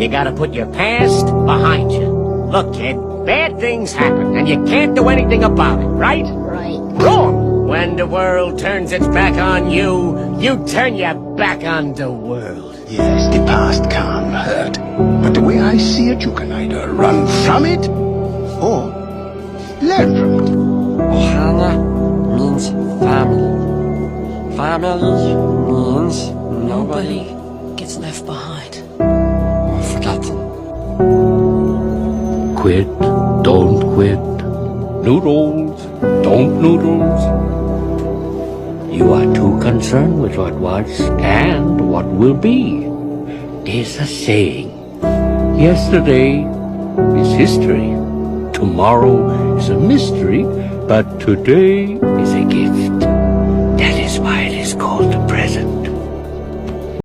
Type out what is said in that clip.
You gotta put your past behind you. Look, kid, bad things happen, and you can't do anything about it, right? Right. Wrong! When the world turns its back on you, you turn your back on the world. Yes, the past can hurt. But the way I see it, you can either run from it, or learn from it. Ohana means family. Family means nobody Gets left behind. or forgotten. Quit, don't quit. Noodles, don't noodles. You are too concerned with what was and what will be. There's a saying. Yesterday is history. Tomorrow is a mystery. But today is a gift. That is why it is called the present.